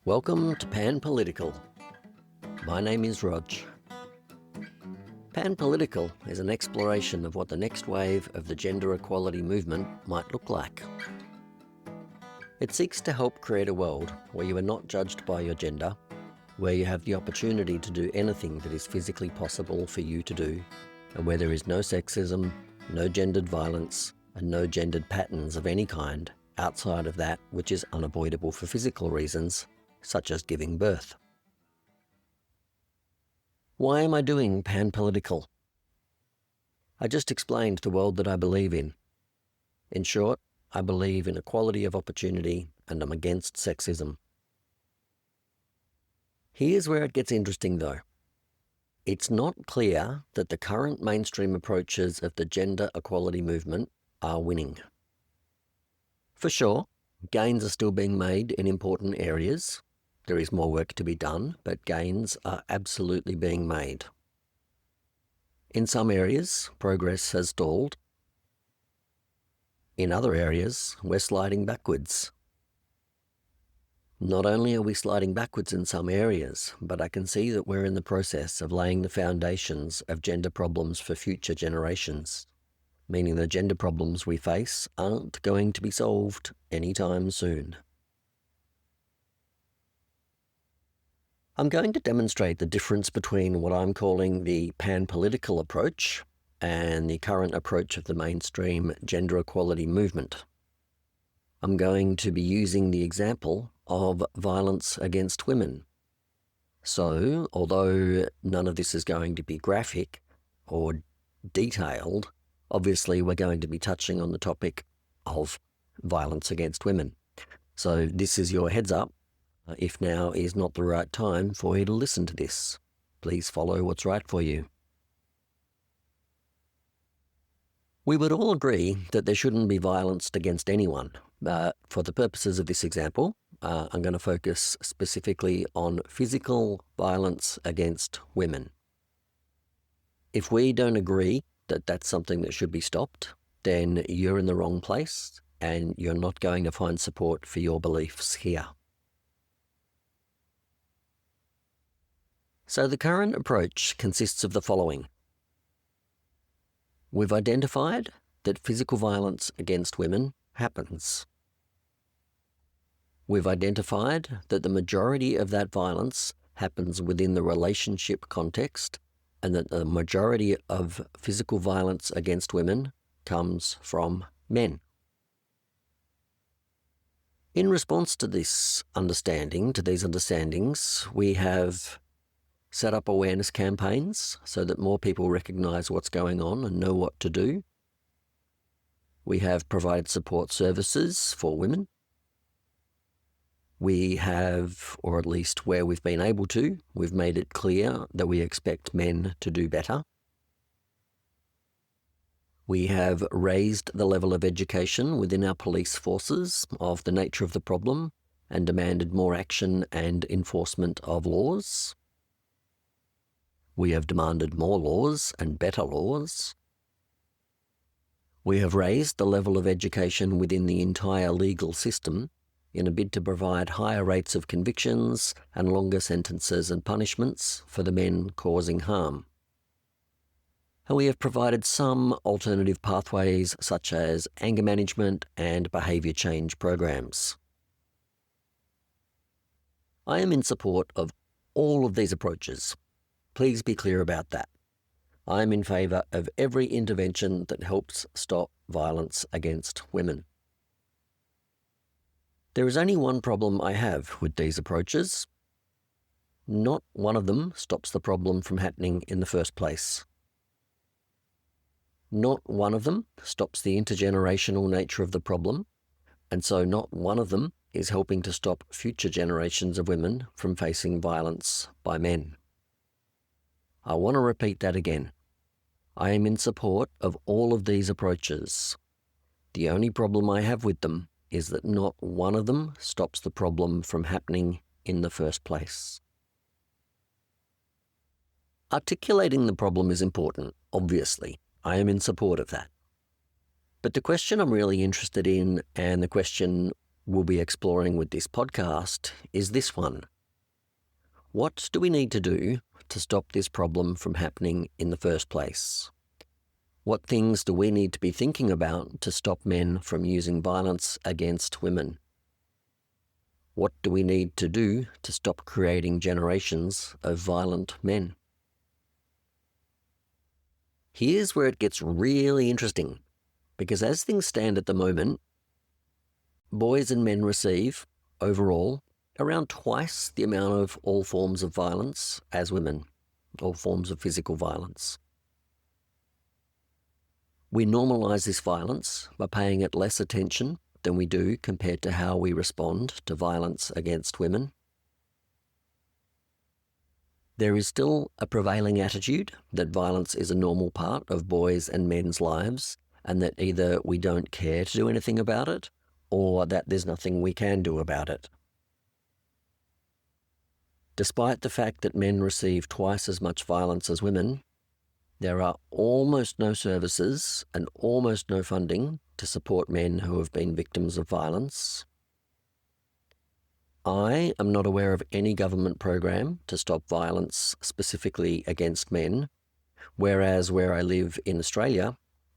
Welcome to Pan Political. My name is Rog. Pan Political is an exploration of what the next wave of the gender equality movement might look like. It seeks to help create a world where you are not judged by your gender, where you have the opportunity to do anything that is physically possible for you to do, and where there is no sexism, no gendered violence, and no gendered patterns of any kind outside of that which is unavoidable for physical reasons, such as giving birth. Why am I doing Pan Political? I just explained the world that I believe in. In short, I believe in equality of opportunity and I'm against sexism. Here's where it gets interesting though. It's not clear that the current mainstream approaches of the gender equality movement are winning. For sure, gains are still being made in important areas. There is more work to be done, but gains are absolutely being made. In some areas, progress has stalled. In other areas, we're sliding backwards. Not only are we sliding backwards in some areas, but I can see that we're in the process of laying the foundations of gender problems for future generations, meaning the gender problems we face aren't going to be solved anytime soon. I'm going to demonstrate the difference between what I'm calling the pan-political approach and the current approach of the mainstream gender equality movement. I'm going to be using the example of violence against women. So, although none of this is going to be graphic or detailed, obviously we're going to be touching on the topic of violence against women. So this is your heads up. If now is not the right time for you to listen to this, please follow what's right for you. We would all agree that there shouldn't be violence against anyone. For the purposes of this example, I'm going to focus specifically on physical violence against women. If we don't agree that that's something that should be stopped, then you're in the wrong place and you're not going to find support for your beliefs here. So the current approach consists of the following. We've identified that physical violence against women happens. We've identified that the majority of that violence happens within the relationship context and that the majority of physical violence against women comes from men. In response to these understandings, we have set up awareness campaigns so that more people recognise what's going on and know what to do. We have provided support services for women. We have, or at least where we've been able to, we've made it clear that we expect men to do better. We have raised the level of education within our police forces of the nature of the problem and demanded more action and enforcement of laws. We have demanded more laws and better laws. We have raised the level of education within the entire legal system in a bid to provide higher rates of convictions and longer sentences and punishments for the men causing harm. And we have provided some alternative pathways such as anger management and behaviour change programs. I am in support of all of these approaches. Please be clear about that. I am in favour of every intervention that helps stop violence against women. There is only one problem I have with these approaches. Not one of them stops the problem from happening in the first place. Not one of them stops the intergenerational nature of the problem, and so not one of them is helping to stop future generations of women from facing violence by men. I want to repeat that again. I am in support of all of these approaches. The only problem I have with them is that not one of them stops the problem from happening in the first place. Articulating the problem is important, obviously. I am in support of that. But the question I'm really interested in, and the question we'll be exploring with this podcast is this one. What do we need to do to stop this problem from happening in the first place? What things do we need to be thinking about to stop men from using violence against women? What do we need to do to stop creating generations of violent men? Here's where it gets really interesting, because as things stand at the moment, boys and men receive, overall, around twice the amount of all forms of violence as women, all forms of physical violence. We normalise this violence by paying it less attention than we do compared to how we respond to violence against women. There is still a prevailing attitude that violence is a normal part of boys' and men's lives, and that either we don't care to do anything about it, or that there's nothing we can do about it. Despite the fact that men receive twice as much violence as women, there are almost no services and almost no funding to support men who have been victims of violence. I am not aware of any government program to stop violence specifically against men, whereas where I live in Australia,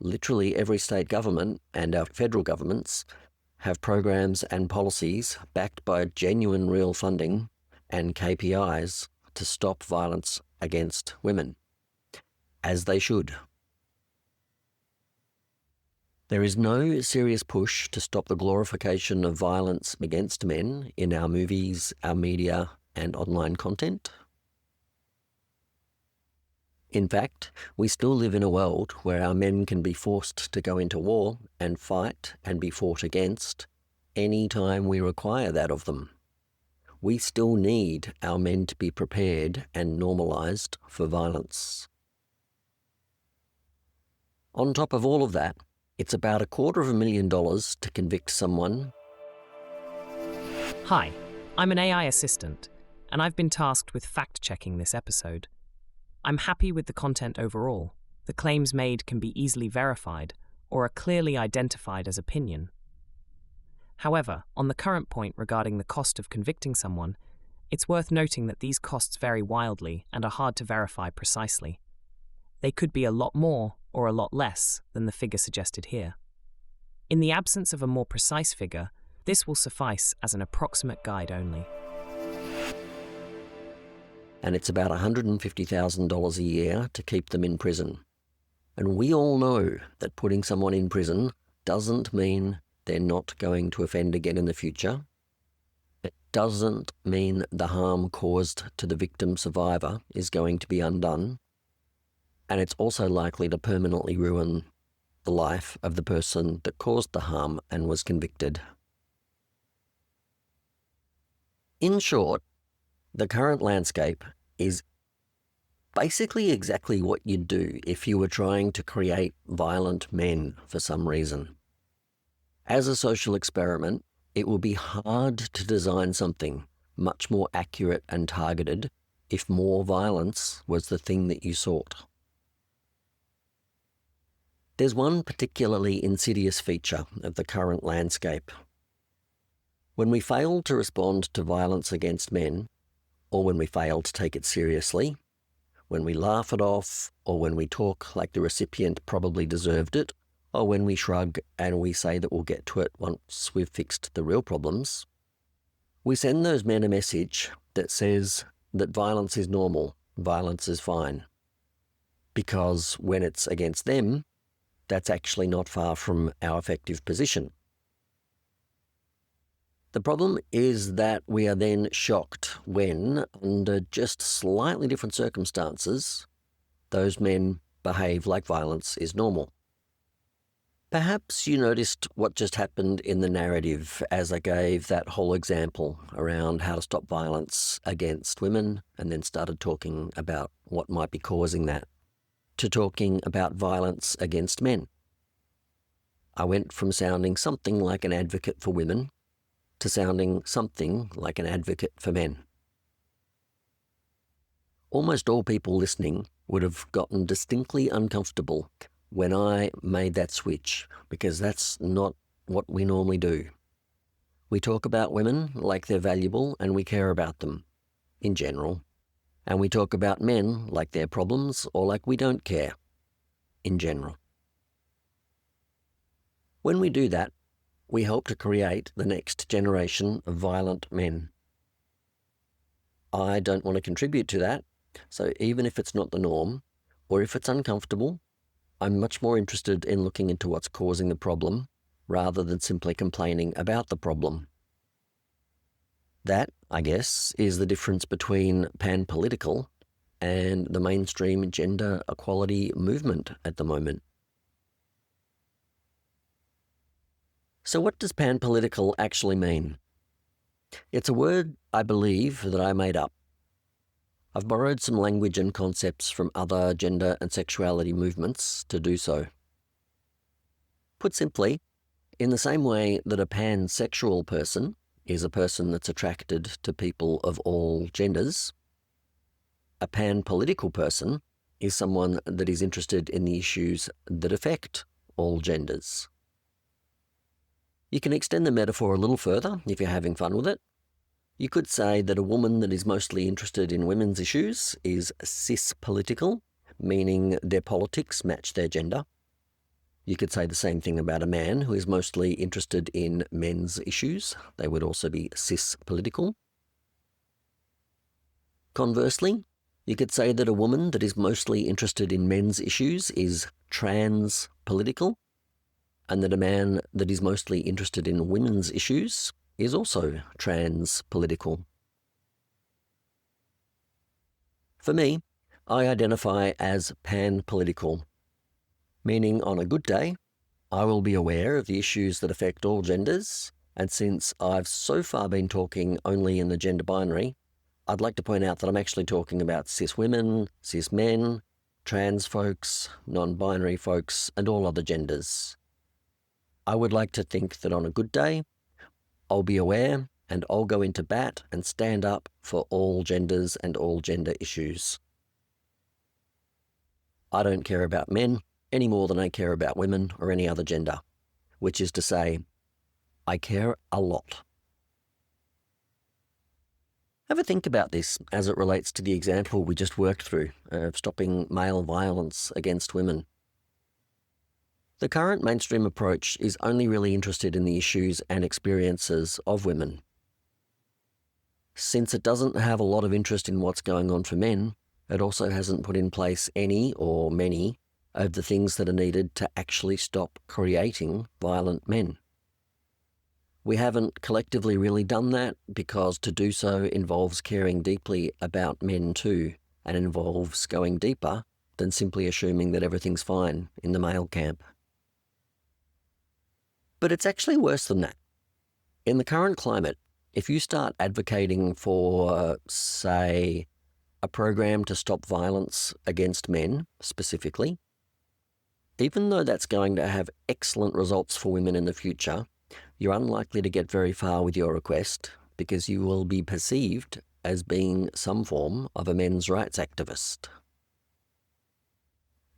literally every state government and our federal governments have programs and policies backed by genuine real funding and KPIs to stop violence against women, as they should. There is no serious push to stop the glorification of violence against men in our movies, our media, and online content. In fact, we still live in a world where our men can be forced to go into war and fight and be fought against any time we require that of them. We still need our men to be prepared and normalised for violence. On top of all of that, it's about $250,000 to convict someone. Hi, I'm an AI assistant, and I've been tasked with fact-checking this episode. I'm happy with the content overall. The claims made can be easily verified or are clearly identified as opinion. However, on the current point regarding the cost of convicting someone, it's worth noting that these costs vary wildly and are hard to verify precisely. They could be a lot more or a lot less than the figure suggested here. In the absence of a more precise figure, this will suffice as an approximate guide only. And it's about $150,000 a year to keep them in prison. And we all know that putting someone in prison doesn't mean they're not going to offend again in the future. It doesn't mean the harm caused to the victim survivor is going to be undone. And it's also likely to permanently ruin the life of the person that caused the harm and was convicted. In short, the current landscape is basically exactly what you'd do if you were trying to create violent men for some reason. As a social experiment, it will be hard to design something much more accurate and targeted if more violence was the thing that you sought. There's one particularly insidious feature of the current landscape. When we fail to respond to violence against men, or when we fail to take it seriously, when we laugh it off, or when we talk like the recipient probably deserved it, or when we shrug and we say that we'll get to it once we've fixed the real problems, we send those men a message that says that violence is normal, violence is fine. Because when it's against them, that's actually not far from our effective position. The problem is that we are then shocked when, under just slightly different circumstances, those men behave like violence is normal. Perhaps you noticed what just happened in the narrative as I gave that whole example around how to stop violence against women and then started talking about what might be causing that, to talking about violence against men. I went from sounding something like an advocate for women to sounding something like an advocate for men. Almost all people listening would have gotten distinctly uncomfortable when I made that switch, because that's not what we normally do. We talk about women like they're valuable and we care about them, in general. And we talk about men like they're problems or like we don't care, in general. When we do that, we help to create the next generation of violent men. I don't want to contribute to that, so even if it's not the norm, or if it's uncomfortable, I'm much more interested in looking into what's causing the problem rather than simply complaining about the problem. That, I guess, is the difference between pan-political and the mainstream gender equality movement at the moment. So what does pan-political actually mean? It's a word, I believe, that I made up. I've borrowed some language and concepts from other gender and sexuality movements to do so. Put simply, in the same way that a pansexual person is a person that's attracted to people of all genders, a pan-political person is someone that is interested in the issues that affect all genders. You can extend the metaphor a little further if you're having fun with it. You could say that a woman that is mostly interested in women's issues is cis-political, meaning their politics match their gender. You could say the same thing about a man who is mostly interested in men's issues. They would also be cis-political. Conversely, you could say that a woman that is mostly interested in men's issues is trans-political, and that a man that is mostly interested in women's issues is also trans-political. For me, I identify as pan-political, meaning on a good day, I will be aware of the issues that affect all genders, and since I've so far been talking only in the gender binary, I'd like to point out that I'm actually talking about cis women, cis men, trans folks, non-binary folks, and all other genders. I would like to think that on a good day, I'll be aware and I'll go into bat and stand up for all genders and all gender issues. I don't care about men any more than I care about women or any other gender, which is to say, I care a lot. Have a think about this as it relates to the example we just worked through of stopping male violence against women. The current mainstream approach is only really interested in the issues and experiences of women. Since it doesn't have a lot of interest in what's going on for men, it also hasn't put in place any or many of the things that are needed to actually stop creating violent men. We haven't collectively really done that because to do so involves caring deeply about men too, and involves going deeper than simply assuming that everything's fine in the male camp. But it's actually worse than that. In the current climate, if you start advocating for, say, a program to stop violence against men specifically, even though that's going to have excellent results for women in the future, you're unlikely to get very far with your request because you will be perceived as being some form of a men's rights activist.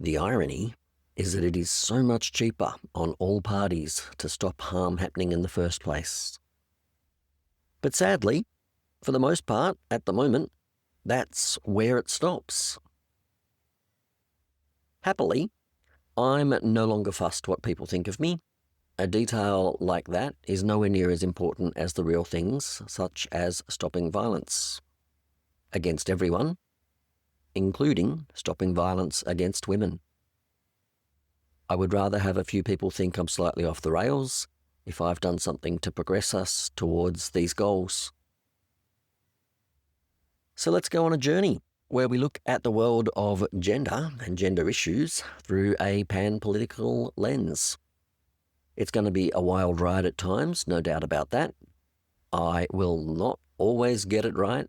The irony is that it is so much cheaper on all parties to stop harm happening in the first place. But sadly, for the most part, at the moment, that's where it stops. Happily, I'm no longer fussed what people think of me. A detail like that is nowhere near as important as the real things, such as stopping violence against everyone, including stopping violence against women. I would rather have a few people think I'm slightly off the rails if I've done something to progress us towards these goals. So let's go on a journey where we look at the world of gender and gender issues through a pan-political lens. It's going to be a wild ride at times, no doubt about that. I will not always get it right,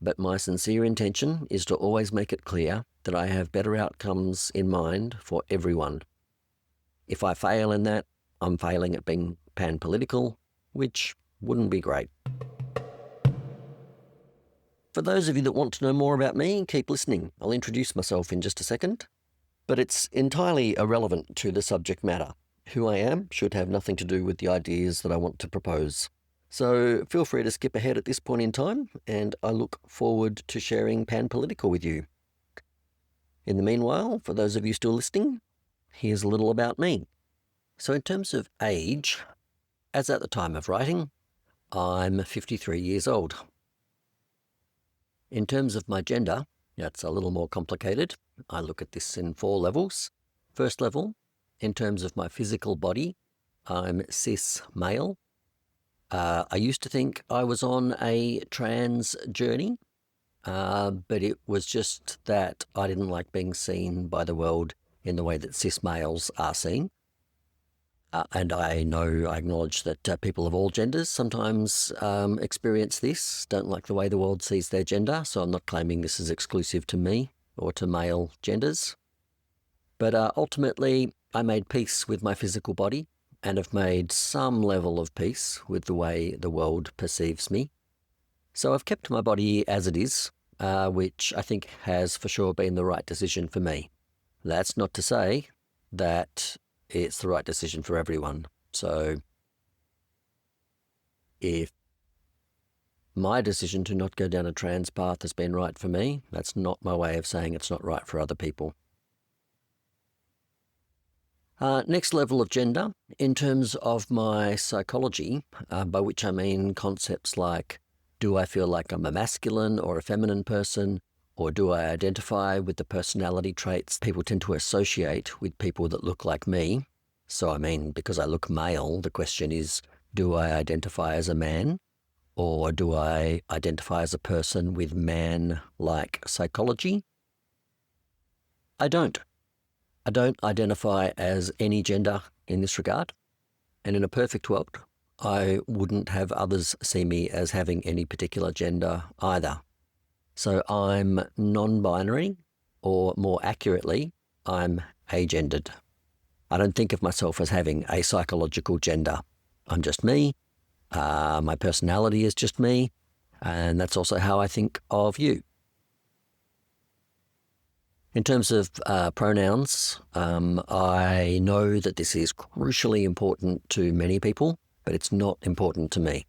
but my sincere intention is to always make it clear that I have better outcomes in mind for everyone. If I fail in that, I'm failing at being pan-political, which wouldn't be great. For those of you that want to know more about me, keep listening. I'll introduce myself in just a second. But it's entirely irrelevant to the subject matter. Who I am should have nothing to do with the ideas that I want to propose. So feel free to skip ahead at this point in time, and I look forward to sharing Panpolitical with you. In the meanwhile, for those of you still listening, here's a little about me. So in terms of age, as at the time of writing, I'm 53 years old. In terms of my gender, that's a little more complicated. I look at this in 4 levels. First level, in terms of my physical body, I'm cis male. I used to think I was on a trans journey, but it was just that I didn't like being seen by the world in the way that cis males are seen. And I acknowledge that people of all genders sometimes experience this, don't like the way the world sees their gender, so I'm not claiming this is exclusive to me or to male genders. But ultimately, I made peace with my physical body and have made some level of peace with the way the world perceives me. So I've kept my body as it is, which I think has for sure been the right decision for me. That's not to say that it's the right decision for everyone. So if my decision to not go down a trans path has been right for me, that's not my way of saying it's not right for other people. Next level of gender, in terms of my psychology, by which I mean concepts like, do I feel like I'm a masculine or a feminine person, or do I identify with the personality traits people tend to associate with people that look like me? So I mean, because I look male, the question is, do I identify as a man, or do I identify as a person with man-like psychology? I don't. I don't identify as any gender in this regard, and in a perfect world, I wouldn't have others see me as having any particular gender either. So I'm non-binary, or more accurately, I'm agendered. I don't think of myself as having a psychological gender. I'm just me, my personality is just me, and that's also how I think of you. In terms of pronouns, I know that this is crucially important to many people, but it's not important to me.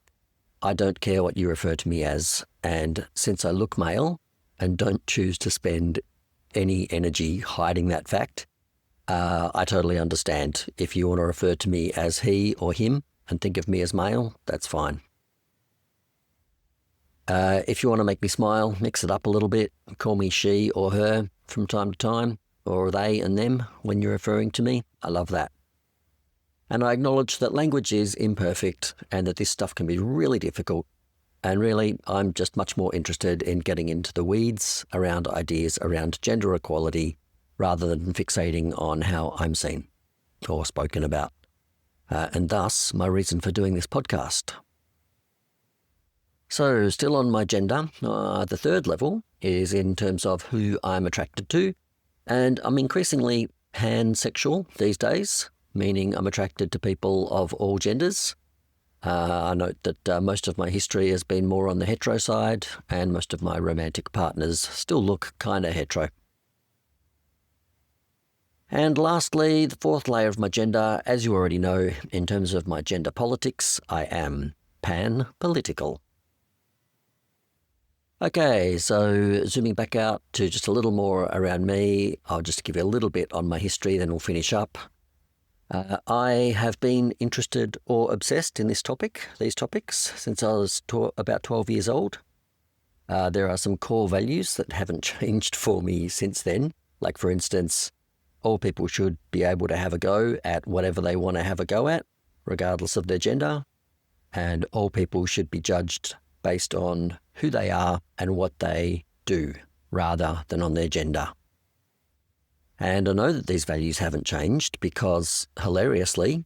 I don't care what you refer to me as, and since I look male and don't choose to spend any energy hiding that fact, I totally understand. If you want to refer to me as he or him and think of me as male, that's fine. If you want to make me smile, mix it up a little bit, call me she or her from time to time, or they and them when you're referring to me. I love that. And I acknowledge that language is imperfect and that this stuff can be really difficult. And really, I'm just much more interested in getting into the weeds around ideas around gender equality rather than fixating on how I'm seen or spoken about. And thus, my reason for doing this podcast. So, still on my gender, the third level is in terms of who I'm attracted to, and I'm increasingly pansexual these days, meaning I'm attracted to people of all genders. I note that most of my history has been more on the hetero side, and most of my romantic partners still look kind of hetero. And lastly, the fourth layer of my gender, as you already know, in terms of my gender politics, I am pan-political. Okay, so zooming back out to just a little more around me, I'll just give you a little bit on my history, then we'll finish up. I have been interested or obsessed in these topics, since I was about 12 years old. There are some core values that haven't changed for me since then. Like, for instance, all people should be able to have a go at whatever they want to have a go at, regardless of their gender. And all people should be judged based on who they are and what they do, rather than on their gender. And I know that these values haven't changed because, hilariously,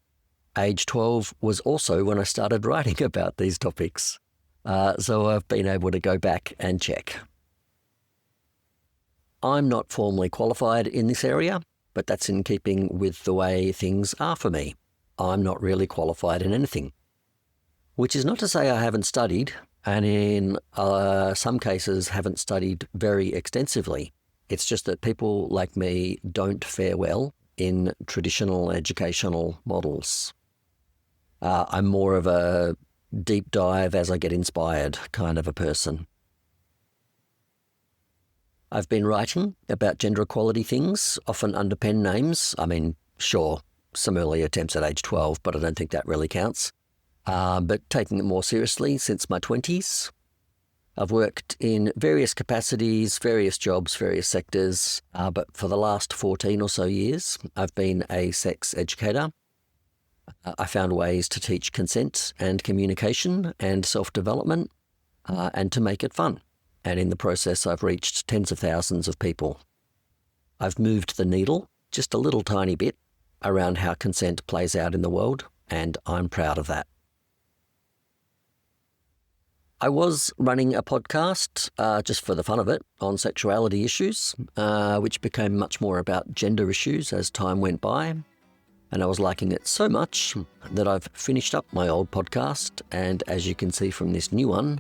age 12 was also when I started writing about these topics. So I've been able to go back and check. I'm not formally qualified in this area, but that's in keeping with the way things are for me. I'm not really qualified in anything. Which is not to say I haven't studied, and in some cases haven't studied very extensively. It's just that people like me don't fare well in traditional educational models. I'm more of a deep dive as I get inspired kind of a person. I've been writing about gender equality things, often under pen names. I mean, sure, some early attempts at age 12, but I don't think that really counts. But taking it more seriously since my 20s. I've worked in various capacities, various jobs, various sectors, but for the last 14 or so years, I've been a sex educator. I found ways to teach consent and communication and self-development and to make it fun. And in the process, I've reached tens of thousands of people. I've moved the needle just a little tiny bit around how consent plays out in the world, and I'm proud of that. I was running a podcast, just for the fun of it, on sexuality issues, which became much more about gender issues as time went by. And I was liking it so much that I've finished up my old podcast, and as you can see from this new one,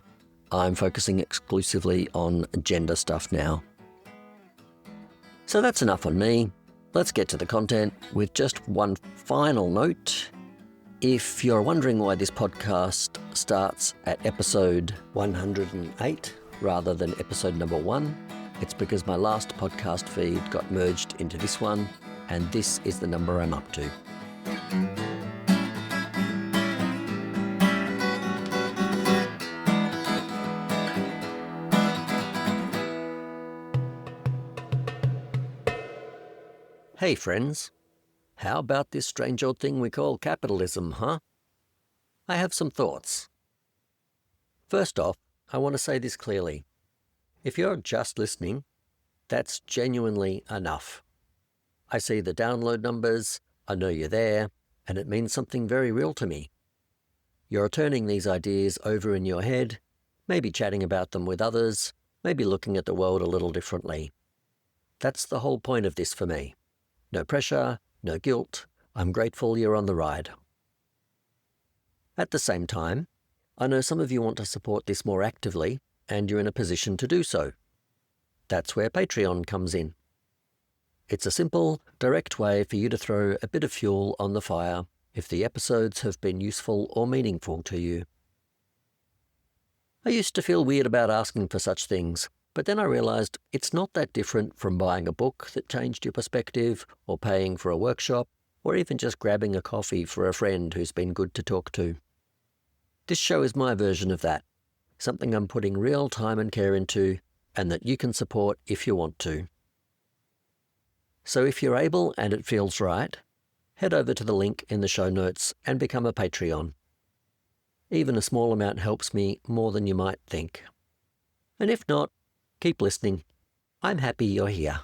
I'm focusing exclusively on gender stuff now. So that's enough on me. Let's get to the content with just one final note. If you're wondering why this podcast starts at episode 108 rather than episode number 1, it's because my last podcast feed got merged into this one, and this is the number I'm up to. Hey friends, how about this strange old thing we call capitalism, huh? I have some thoughts. First off, I want to say this clearly. If you're just listening, that's genuinely enough. I see the download numbers, I know you're there, and it means something very real to me. You're turning these ideas over in your head, maybe chatting about them with others, maybe looking at the world a little differently. That's the whole point of this for me. No pressure, no guilt. I'm grateful you're on the ride. At the same time, I know some of you want to support this more actively, and you're in a position to do so. That's where Patreon comes in. It's a simple, direct way for you to throw a bit of fuel on the fire if the episodes have been useful or meaningful to you. I used to feel weird about asking for such things, but then I realised it's not that different from buying a book that changed your perspective, or paying for a workshop, or even just grabbing a coffee for a friend who's been good to talk to. This show is my version of that, something I'm putting real time and care into, and that you can support if you want to. So if you're able and it feels right, head over to the link in the show notes and become a Patreon. Even a small amount helps me more than you might think. And if not, keep listening. I'm happy you're here.